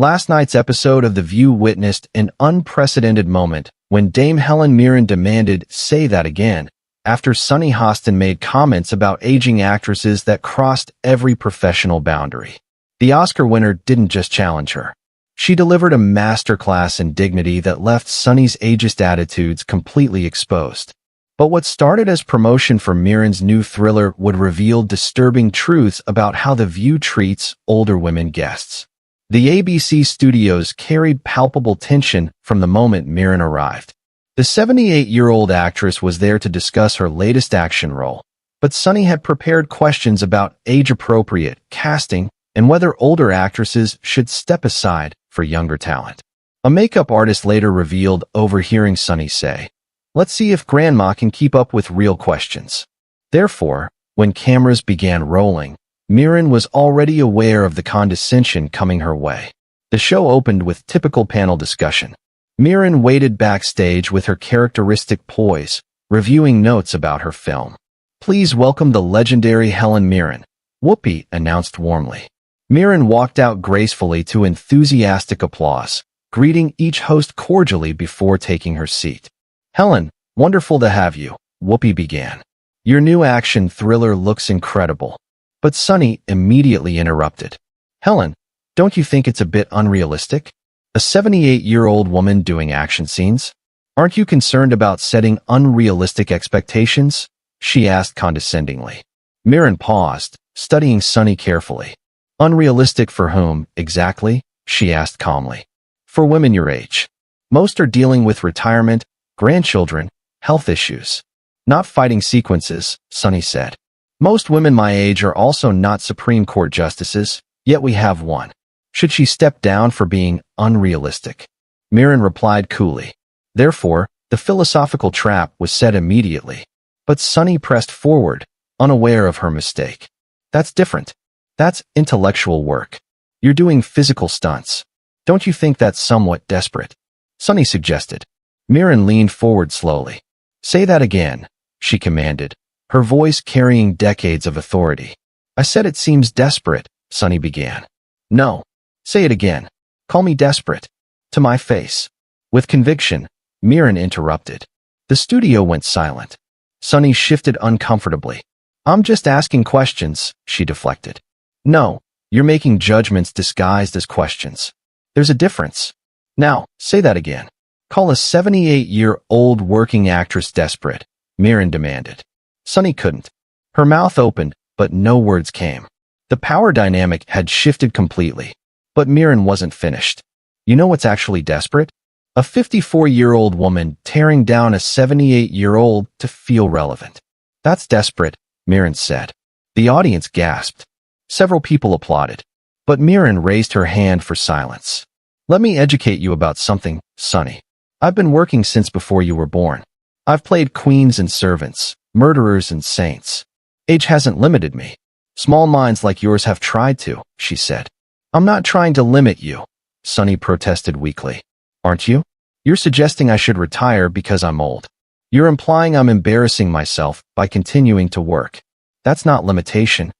Last night's episode of The View witnessed an unprecedented moment when Dame Helen Mirren demanded, "Say that again," after Sunny Hostin made comments about aging actresses that crossed every professional boundary. The Oscar winner didn't just challenge her. She delivered a masterclass in dignity that left Sunny's ageist attitudes completely exposed. But what started as promotion for Mirren's new thriller would reveal disturbing truths about how The View treats older women guests. The ABC studios carried palpable tension from the moment Mirren arrived. The 78-year-old actress was there to discuss her latest action role, but Sunny had prepared questions about age-appropriate casting and whether older actresses should step aside for younger talent. A makeup artist later revealed overhearing Sunny say, "Let's see if Grandma can keep up with real questions." Therefore, when cameras began rolling, Mirren was already aware of the condescension coming her way. The show opened with typical panel discussion. Mirren waited backstage with her characteristic poise, reviewing notes about her film. "Please welcome the legendary Helen Mirren," Whoopi announced warmly. Mirren walked out gracefully to enthusiastic applause, greeting each host cordially before taking her seat. "Helen, wonderful to have you," Whoopi began. "Your new action thriller looks incredible." But Sunny immediately interrupted. "Helen, don't you think it's a bit unrealistic? A 78-year-old woman doing action scenes? Aren't you concerned about setting unrealistic expectations?" she asked condescendingly. Mirren paused, studying Sunny carefully. "Unrealistic for whom, exactly?" she asked calmly. "For women your age. Most are dealing with retirement, grandchildren, health issues. Not fighting sequences," Sunny said. "Most women my age are also not Supreme Court justices, yet we have one. Should she step down for being unrealistic?" Mirren replied coolly. Therefore, the philosophical trap was set immediately. But Sunny pressed forward, unaware of her mistake. "That's different. That's intellectual work. You're doing physical stunts. Don't you think that's somewhat desperate?" Sunny suggested. Mirren leaned forward slowly. "Say that again," she commanded, her voice carrying decades of authority. "I said it seems desperate," Sunny began. "No. Say it again. Call me desperate. To my face." With conviction, Mirren interrupted. The studio went silent. Sunny shifted uncomfortably. "I'm just asking questions," she deflected. "No, you're making judgments disguised as questions. There's a difference. Now, say that again. Call a 78-year-old working actress desperate," Mirren demanded. Sunny couldn't. Her mouth opened, but no words came. The power dynamic had shifted completely. But Mirren wasn't finished. "You know what's actually desperate? A 54-year-old woman tearing down a 78-year-old to feel relevant. That's desperate," Mirren said. The audience gasped. Several people applauded. But Mirren raised her hand for silence. "Let me educate you about something, Sunny. I've been working since before you were born. I've played queens and servants, murderers and saints. Age hasn't limited me. Small minds like yours have tried to," she said. "I'm not trying to limit you," Sunny protested weakly. "Aren't you? You're suggesting I should retire because I'm old. You're implying I'm embarrassing myself by continuing to work. That's not limitation,"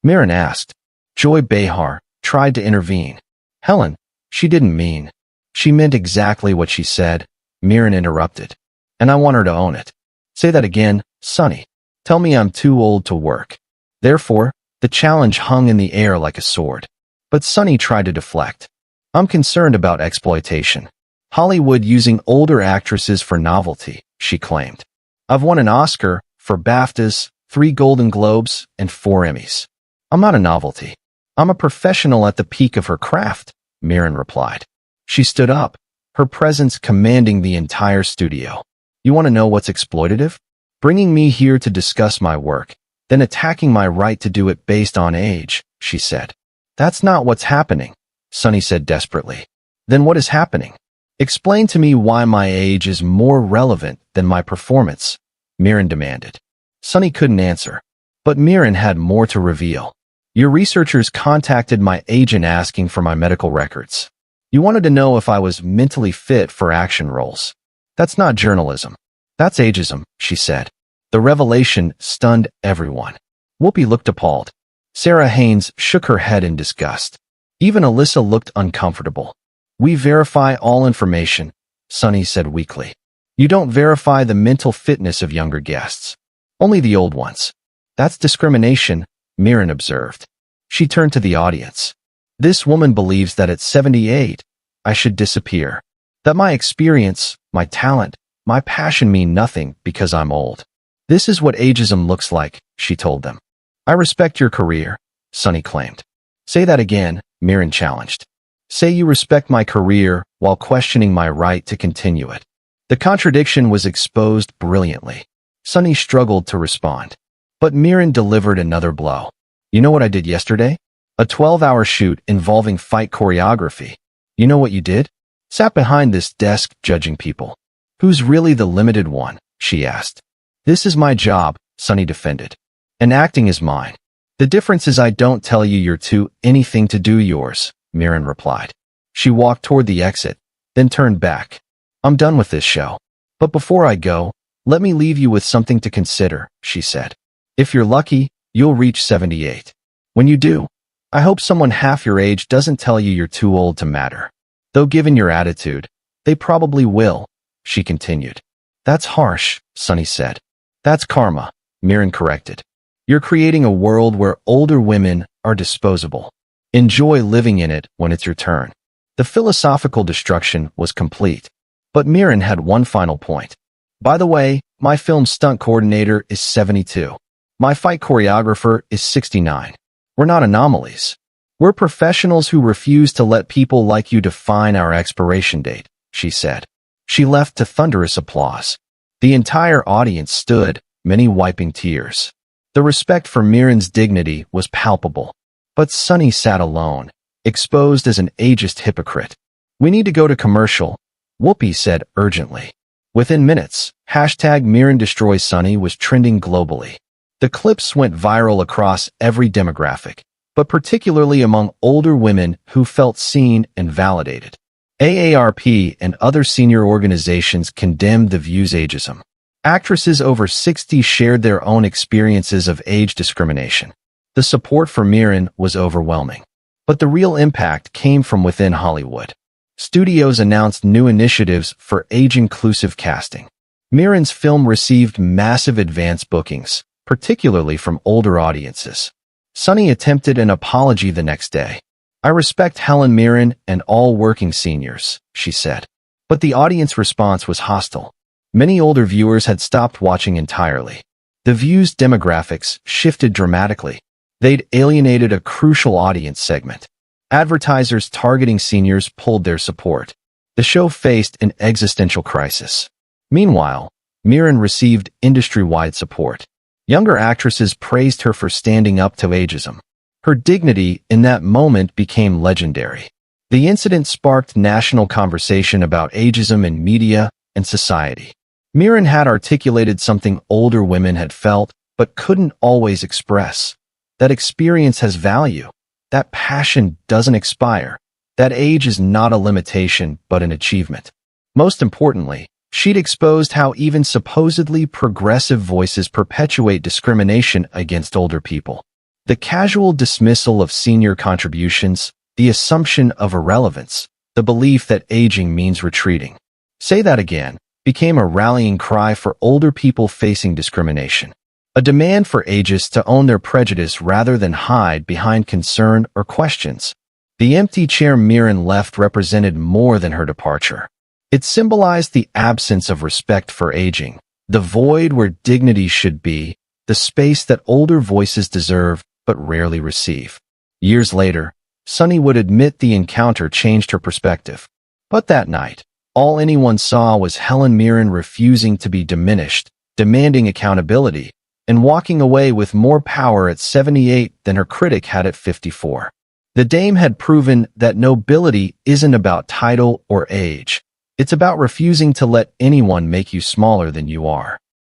Mirren asked. Joy Behar tried to intervene. "Helen, she didn't mean." "She meant exactly what she said," Mirren interrupted. "And I want her to own it." "Say that again, Sunny. Tell me I'm too old to work." Therefore, the challenge hung in the air like a sword. But Sunny tried to deflect. "I'm concerned about exploitation. Hollywood using older actresses for novelty," she claimed. "I've won an Oscar, 4 BAFTAs, 3 Golden Globes, and 4 Emmys. I'm not a novelty. I'm a professional at the peak of her craft," Mirren replied. She stood up, her presence commanding the entire studio. "You want to know what's exploitative? Bringing me here to discuss my work, then attacking my right to do it based on age," she said. "That's not what's happening," Sunny said desperately. "Then what is happening? Explain to me why my age is more relevant than my performance," Mirren demanded. Sunny couldn't answer. But Mirren had more to reveal. "Your researchers contacted my agent asking for my medical records. You wanted to know if I was mentally fit for action roles. That's not journalism. That's ageism," she said. The revelation stunned everyone. Whoopi looked appalled. Sarah Haynes shook her head in disgust. Even Alyssa looked uncomfortable. "We verify all information," Sunny said weakly. "You don't verify the mental fitness of younger guests. Only the old ones." "That's discrimination," Mirren observed. She turned to the audience. "This woman believes that at 78, I should disappear. That my experience, my talent, my passion mean nothing because I'm old. This is what ageism looks like," she told them. "I respect your career," Sunny claimed. "Say that again," Mirren challenged. "Say you respect my career while questioning my right to continue it." The contradiction was exposed brilliantly. Sunny struggled to respond. But Mirren delivered another blow. "You know what I did yesterday? A 12-hour shoot involving fight choreography. You know what you did? Sat behind this desk judging people." "Who's really the limited one?" she asked. "This is my job," Sunny defended. "And acting is mine. The difference is I don't tell you you're too anything to do yours," Mirren replied. She walked toward the exit, then turned back. "I'm done with this show. But before I go, let me leave you with something to consider," she said. "If you're lucky, you'll reach 78. When you do, I hope someone half your age doesn't tell you you're too old to matter. Though given your attitude, they probably will," she continued. "That's harsh," Sunny said. "That's karma," Mirren corrected. "You're creating a world where older women are disposable. Enjoy living in it when it's your turn." The philosophical destruction was complete. But Mirren had one final point. "By the way, my film stunt coordinator is 72. My fight choreographer is 69. We're not anomalies. We're professionals who refuse to let people like you define our expiration date," she said. She left to thunderous applause. The entire audience stood, many wiping tears. The respect for Mirren's dignity was palpable. But Sunny sat alone, exposed as an ageist hypocrite. "We need to go to commercial," Whoopi said urgently. Within minutes, #MirrenDestroysSunny was trending globally. The clips went viral across every demographic, but particularly among older women who felt seen and validated. AARP and other senior organizations condemned the view's ageism. Actresses over 60 shared their own experiences of age discrimination. The support for Mirren was overwhelming. But the real impact came from within Hollywood. Studios announced new initiatives for age-inclusive casting. Mirren's film received massive advance bookings, particularly from older audiences. Sunny attempted an apology the next day. "I respect Helen Mirren and all working seniors," she said. But the audience response was hostile. Many older viewers had stopped watching entirely. The view's demographics shifted dramatically. They'd alienated a crucial audience segment. Advertisers targeting seniors pulled their support. The show faced an existential crisis. Meanwhile, Mirren received industry-wide support. Younger actresses praised her for standing up to ageism. Her dignity in that moment became legendary. The incident sparked national conversation about ageism in media and society. Mirren had articulated something older women had felt but couldn't always express. That experience has value. That passion doesn't expire. That age is not a limitation but an achievement. Most importantly, she'd exposed how even supposedly progressive voices perpetuate discrimination against older people. The casual dismissal of senior contributions, the assumption of irrelevance, the belief that aging means retreating. "Say that again," became a rallying cry for older people facing discrimination. A demand for agists to own their prejudice rather than hide behind concern or questions. The empty chair Mirren left represented more than her departure. It symbolized the absence of respect for aging, the void where dignity should be, the space that older voices deserve but rarely receive. Years later, Sunny would admit the encounter changed her perspective. But that night, all anyone saw was Helen Mirren refusing to be diminished, demanding accountability, and walking away with more power at 78 than her critic had at 54. The dame had proven that nobility isn't about title or age. It's about refusing to let anyone make you smaller than you are.